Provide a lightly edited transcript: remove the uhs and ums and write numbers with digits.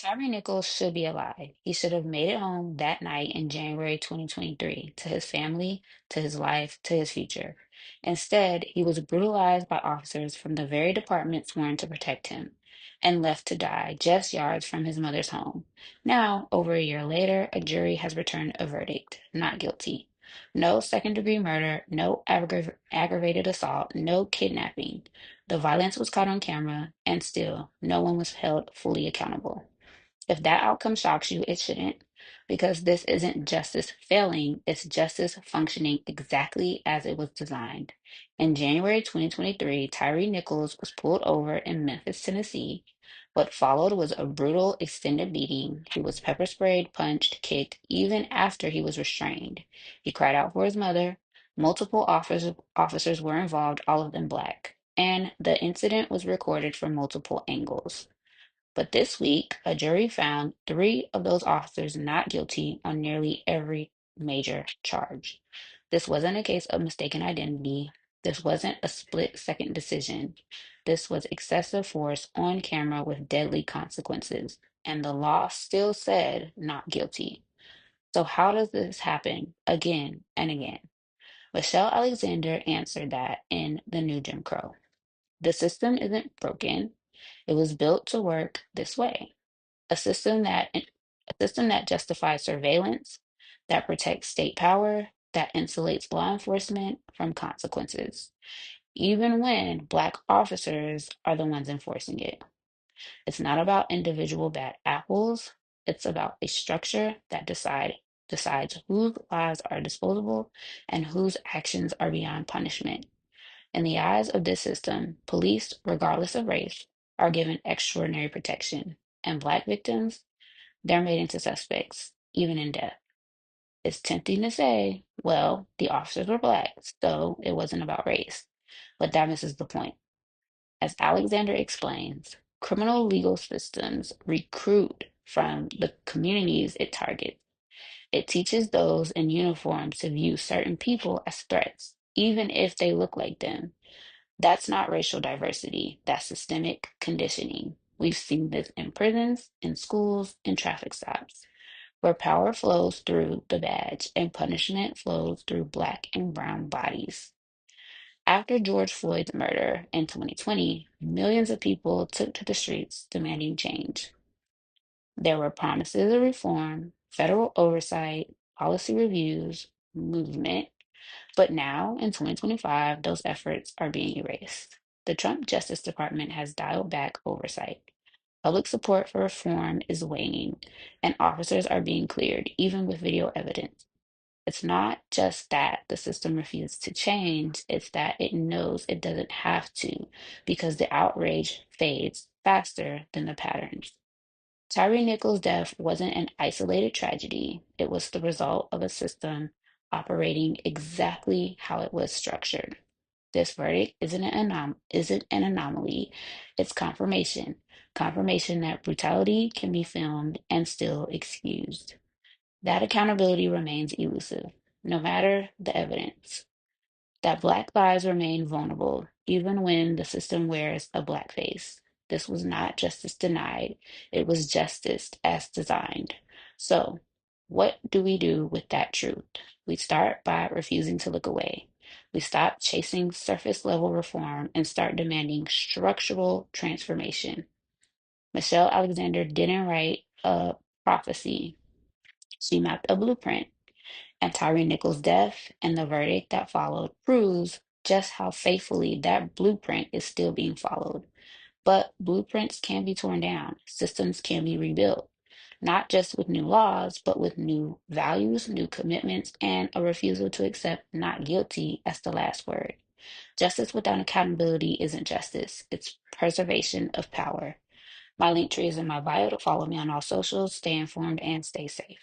Tyre Nichols should be alive. He should have made it home that night in January 2023 to his family, to his life, to his future. Instead, he was brutalized by officers from the very department sworn to protect him and left to die just yards from his mother's home. Now, over a year later, a jury has returned a verdict not guilty. No second-degree murder, no aggravated assault, no kidnapping. The violence was caught on camera, and still, no one was held fully accountable. If that outcome shocks you, it shouldn't, because this isn't justice failing, it's justice functioning exactly as it was designed. In January 2023, Tyre Nichols was pulled over in Memphis, Tennessee. What followed was a brutal, extended beating. He was pepper sprayed, punched, kicked, even after he was restrained. He cried out for his mother. Multiple officers were involved, all of them black, and the incident was recorded from multiple angles. But this week, a jury found three of those officers not guilty on nearly every major charge. This wasn't a case of mistaken identity. This wasn't a split-second decision. This was excessive force on camera with deadly consequences. And the law still said not guilty. So, how does this happen again and again? Michelle Alexander answered that in The New Jim Crow. The system isn't broken, it was built to work this way. A system that justifies surveillance, that protects state power, that insulates law enforcement from consequences, even when Black officers are the ones enforcing it. It's not about individual bad apples. It's about a structure that decides whose lives are disposable and whose actions are beyond punishment. In the eyes of this system, police, regardless of race, are given extraordinary protection, and Black victims, they're made into suspects, even in death. It's tempting to say, well, the officers were Black, so it wasn't about race. But that misses the point. As Alexander explains, criminal legal systems recruit from the communities it targets. It teaches those in uniform to view certain people as threats, even if they look like them. That's not racial diversity, that's systemic conditioning. We've seen this in prisons, in schools, in traffic stops, where power flows through the badge and punishment flows through Black and brown bodies. After George Floyd's murder in 2020, millions of people took to the streets demanding change. There were promises of reform, federal oversight, policy reviews, movement, but now in 2025, those efforts are being erased. The Trump Justice Department has dialed back oversight. Public support for reform is waning, and officers are being cleared, even with video evidence. It's not just that the system refuses to change, it's that it knows it doesn't have to, because the outrage fades faster than the patterns. Tyre Nichols' death wasn't an isolated tragedy, it was the result of a system operating exactly how it was structured. This verdict isn't an anomaly, it's confirmation. Confirmation that brutality can be filmed and still excused. That accountability remains elusive, no matter the evidence. That Black lives remain vulnerable, even when the system wears a black face. This was not justice denied, it was justice as designed. So, what do we do with that truth? We start by refusing to look away. We stop chasing surface level reform and start demanding structural transformation. Michelle Alexander didn't write a prophecy, she mapped a blueprint, and Tyre Nichols' death and the verdict that followed proves just how faithfully that blueprint is still being followed. But blueprints can be torn down, systems can be rebuilt, not just with new laws, but with new values, new commitments, and a refusal to accept not guilty as the last word. Justice without accountability isn't justice, it's preservation of power. My link tree is in my bio to follow me on all socials. Stay informed and stay safe.